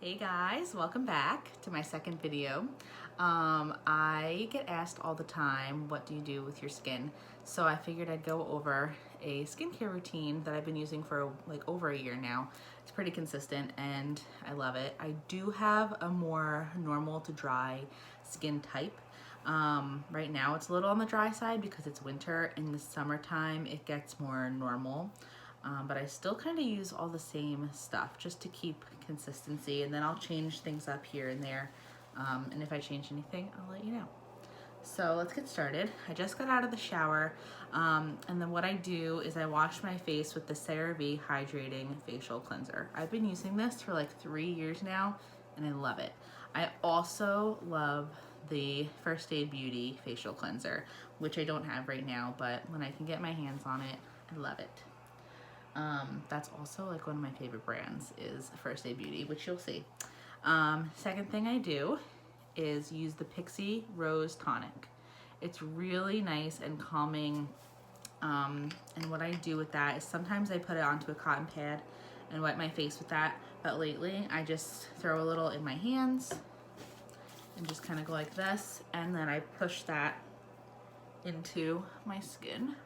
Hey guys, welcome back to my second video. I get asked all the time, what do you do with your skin? So I figured I'd go over a skincare routine that I've been using for like over a year now. It's pretty consistent and I love it. I do have a more normal to dry skin type. Right now it's a little on the dry side because it's winter. In the summertime it gets more normal. But I still kind of use all the same stuff just to keep consistency, and then I'll change things up here and there, and if I change anything I'll let you know. So let's get started. I just got out of the shower, and then what I do is I wash my face with the CeraVe Hydrating Facial Cleanser. I've been using this for like 3 years now and I love it. I also love the First Aid Beauty Facial Cleanser, which I don't have right now, but when I can get my hands on it, I love it. That's also like one of my favorite brands is First Aid Beauty, which you'll see. Second thing I do is use the Pixi Rose Tonic. It's really nice and calming. And what I do with that is sometimes I put it onto a cotton pad and wipe my face with that. But lately I just throw a little in my hands and just kind of go like this. And then I push that into my skin.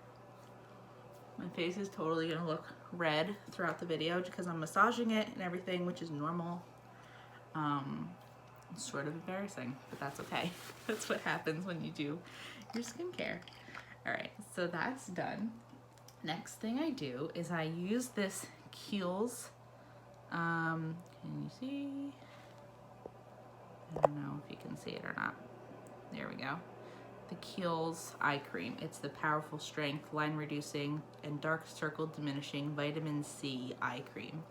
My face is totally gonna look red throughout the video because I'm massaging it and everything, which is normal. It's sort of embarrassing, but that's okay. That's what happens when you do your skincare. All right, so that's done. Next thing I do is I use this Kiehl's, can you see? I don't know if you can see it or not. There we go. The Kiehl's eye cream. It's the powerful strength, line reducing, and dark circle diminishing vitamin C eye cream.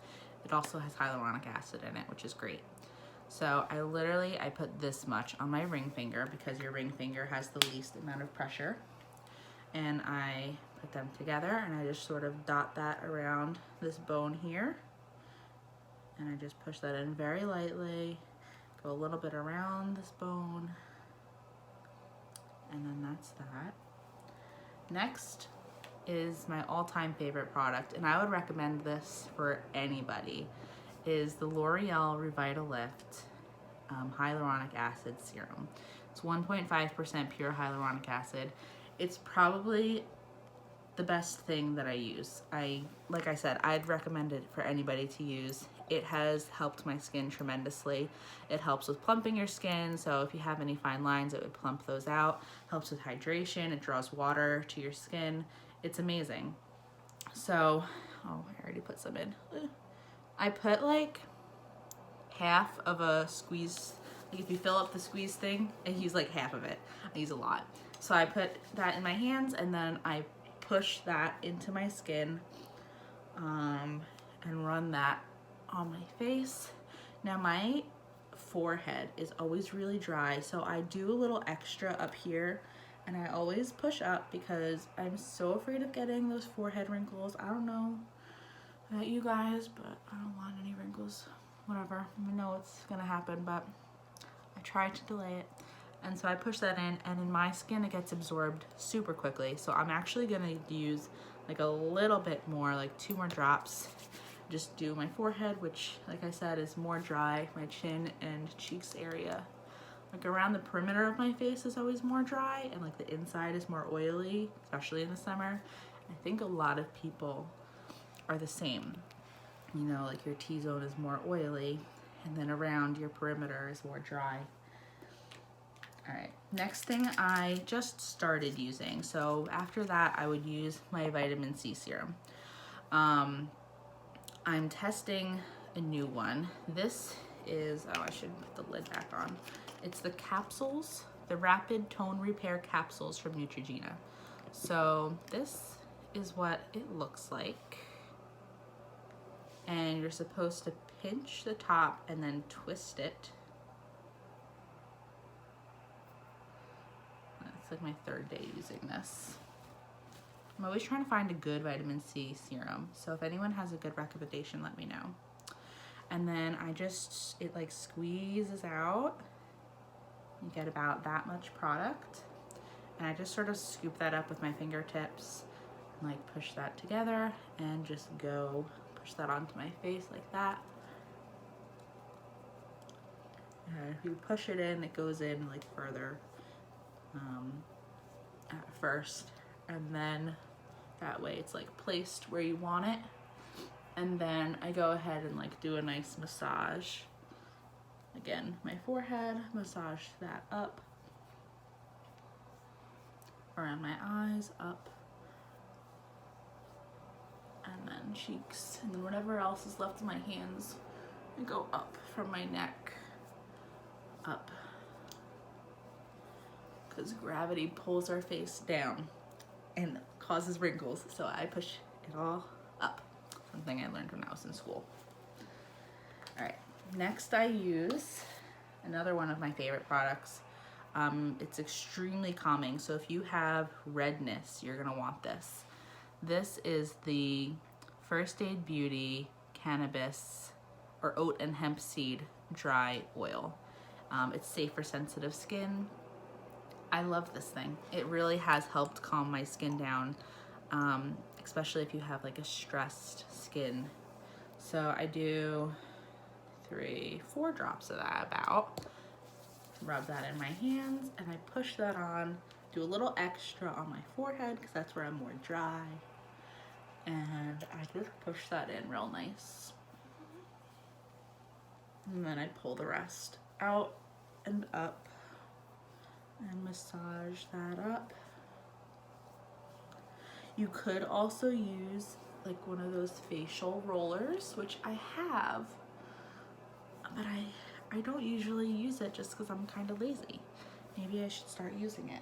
It also has hyaluronic acid in it, which is great. So I put this much on my ring finger because your ring finger has the least amount of pressure. And I put them together and I just sort of dot that around this bone here. And I just push that in very lightly, go a little bit around this bone. And then that's that. Next is my all-time favorite product, and I would recommend this for anybody, is the L'Oreal Revitalift Hyaluronic Acid Serum. It's 1.5% pure hyaluronic acid. It's probably the best thing that I use. Like I said, I'd recommend it for anybody to use. It has helped my skin tremendously. It helps with plumping your skin, so if you have any fine lines, it would plump those out. Helps with hydration, it draws water to your skin. It's amazing. So, oh, I already put some in. I put like half of a squeeze, like if you fill up the squeeze thing, I use like half of it. I use a lot. So I put that in my hands and then I push that into my skin and run that on my face. Now my forehead is always really dry, so I do a little extra up here and I always push up because I'm so afraid of getting those forehead wrinkles. I don't know about you guys, but I don't want any wrinkles. Whatever, I know it's gonna happen, but I try to delay it. And so I push that in, and in my skin it gets absorbed super quickly. So I'm actually gonna use like a little bit more, like 2 more drops. Just do my forehead, which like I said is more dry, my chin and cheeks area. Like around the perimeter of my face is always more dry, and like the inside is more oily, especially in the summer. I think a lot of people are the same. You know, like your T-zone is more oily, and then around your perimeter is more dry. All right, next thing I just started using. So after that, I would use my vitamin C serum. I'm testing a new one. This is, oh, I should put the lid back on. It's the capsules, the Rapid Tone Repair capsules from Neutrogena. So this is what it looks like. And you're supposed to pinch the top and then twist it. It's like my 3rd day using this. I'm always trying to find a good vitamin C serum, so if anyone has a good recommendation, let me know. And then it like squeezes out. You get about that much product. And I just sort of scoop that up with my fingertips and like push that together and just go push that onto my face like that. And if you push it in, it goes in like further at first, and then that way it's like placed where you want it. And then I go ahead and like do a nice massage. Again, my forehead, massage that up, around my eyes, up, and then cheeks, and then whatever else is left in my hands, I go up from my neck, up, because gravity pulls our face down and causes wrinkles, so I push it all up. Something I learned when I was in school. All right, next I use another one of my favorite products. It's extremely calming, so if you have redness, you're gonna want this. This is the First Aid Beauty Cannabis or Oat and Hemp Seed Dry Oil. It's safe for sensitive skin. I love this thing. It really has helped calm my skin down, especially if you have like a stressed skin. So I do 3-4 drops of that about. Rub that in my hands and I push that on. Do a little extra on my forehead because that's where I'm more dry. And I just push that in real nice. And then I pull the rest out and up and massage that up. You could also use like one of those facial rollers, which I have, but I don't usually use it just because I'm kind of lazy. Maybe I should start using it.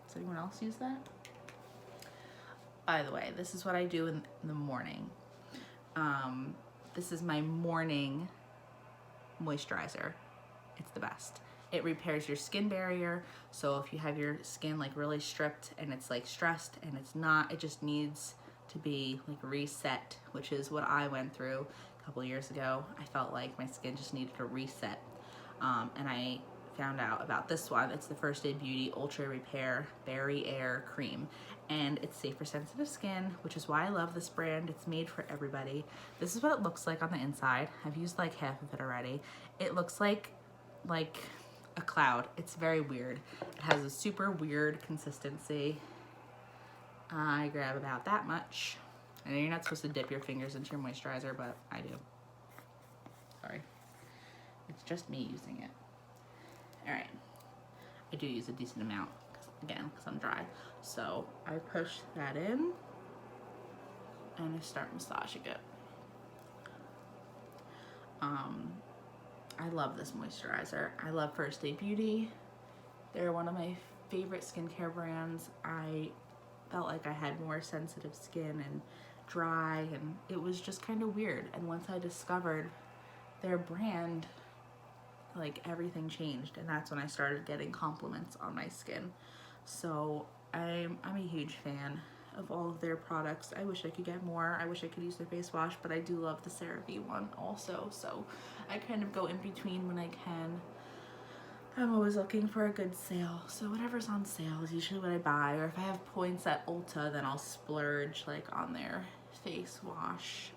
Does anyone else use that? By the way, this is what I do in the morning. This is my morning moisturizer. It's the best. It repairs your skin barrier. So if you have your skin like really stripped and it's like stressed and it's not, it just needs to be like reset, which is what I went through a couple years ago. I felt like my skin just needed a reset. And I found out about this one. It's the First Aid Beauty Ultra Repair Barriair Cream. And it's safe for sensitive skin, which is why I love this brand. It's made for everybody. This is what it looks like on the inside. I've used like half of it already. It looks like a cloud. It's very weird. It has a super weird consistency. I grab about that much. I know you're not supposed to dip your fingers into your moisturizer, but I do. Sorry. It's just me using it. All right. I do use a decent amount, again, because I'm dry. So I push that in and I start massaging it. I love this moisturizer. I love First Aid Beauty. They're one of my favorite skincare brands. I felt like I had more sensitive skin and dry, and it was just kind of weird. And once I discovered their brand, like everything changed, and that's when I started getting compliments on my skin. So I'm a huge fan of all of their products. I wish I could get more. I wish I could use their face wash, but I do love the CeraVe one also. So I kind of go in between when I can. I'm always looking for a good sale. So whatever's on sale is usually what I buy. Or if I have points at Ulta, then I'll splurge like on their face wash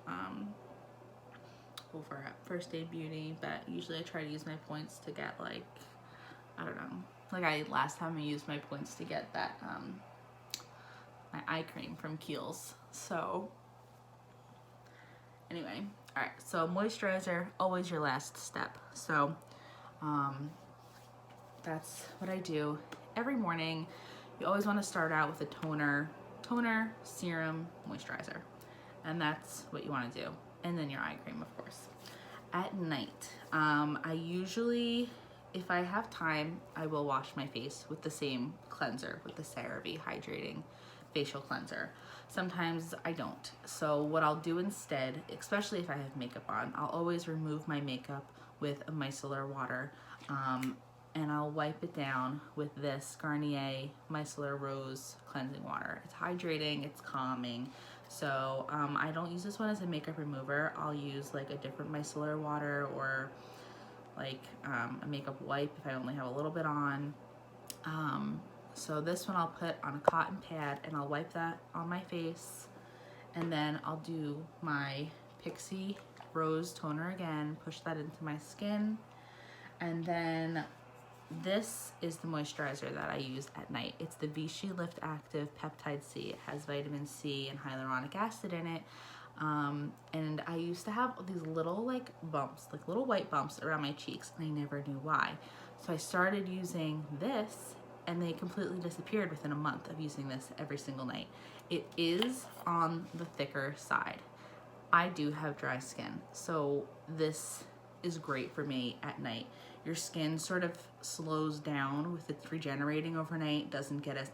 over at First Aid Beauty. But usually I try to use my points to get like, I don't know. Like last time I used my points to get that my eye cream from Kiehl's. So anyway, all right, so moisturizer, always your last step. So that's what I do every morning. You always want to start out with a toner, serum, moisturizer, and that's what you want to do. And then your eye cream, of course. At night, I usually, if I have time, I will wash my face with the same cleanser, with the CeraVe Hydrating Facial Cleanser. Sometimes I don't. So what I'll do instead, especially if I have makeup on, I'll always remove my makeup with a micellar water, and I'll wipe it down with this Garnier Micellar Rose Cleansing Water. It's hydrating, it's calming. So I don't use this one as a makeup remover. I'll use like a different micellar water or like a makeup wipe if I only have a little bit on. So this one I'll put on a cotton pad and I'll wipe that on my face, and then I'll do my Pixi Rose Toner again, push that into my skin, And then this is the moisturizer that I use at night. It's the Vichy Liftactive Peptide-C. It has vitamin C and hyaluronic acid in it. And I used to have these little like bumps, like little white bumps around my cheeks, and I never knew why. So I started using this and they completely disappeared within a month of using this every single night. It is on the thicker side. I do have dry skin, so this is great for me at night. Your skin sort of slows down with its regenerating overnight, doesn't get as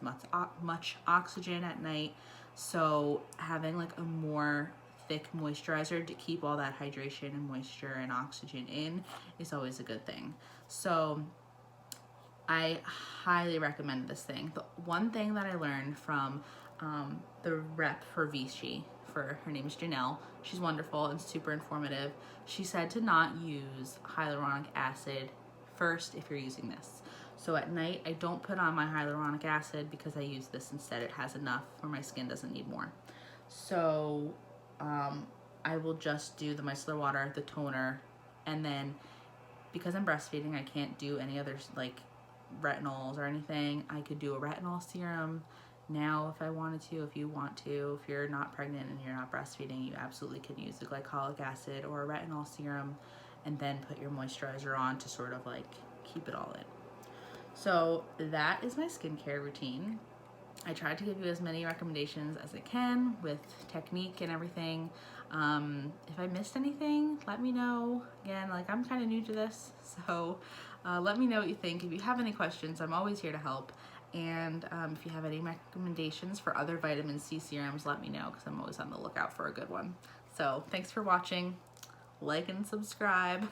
much oxygen at night. So having like a more thick moisturizer to keep all that hydration and moisture and oxygen in is always a good thing. So I highly recommend this thing. The one thing that I learned from the rep for Vichy, her name is Janelle, she's wonderful and super informative. She said to not use hyaluronic acid first if you're using this. So at night, I don't put on my hyaluronic acid because I use this instead. It has enough where my skin doesn't need more. So I will just do the micellar water, the toner, and then because I'm breastfeeding, I can't do any other like retinols or anything. I could do a retinol serum now if I wanted to. If you want to, if you're not pregnant and you're not breastfeeding, you absolutely can use the glycolic acid or a retinol serum and then put your moisturizer on to sort of like keep it all in. So that is my skincare routine. I tried to give you as many recommendations as I can with technique and everything. If I missed anything, let me know. Again, like I'm kind of new to this, so let me know what you think. If you have any questions, I'm always here to help. And if you have any recommendations for other vitamin C serums, let me know because I'm always on the lookout for a good one. So thanks for watching. Like and subscribe.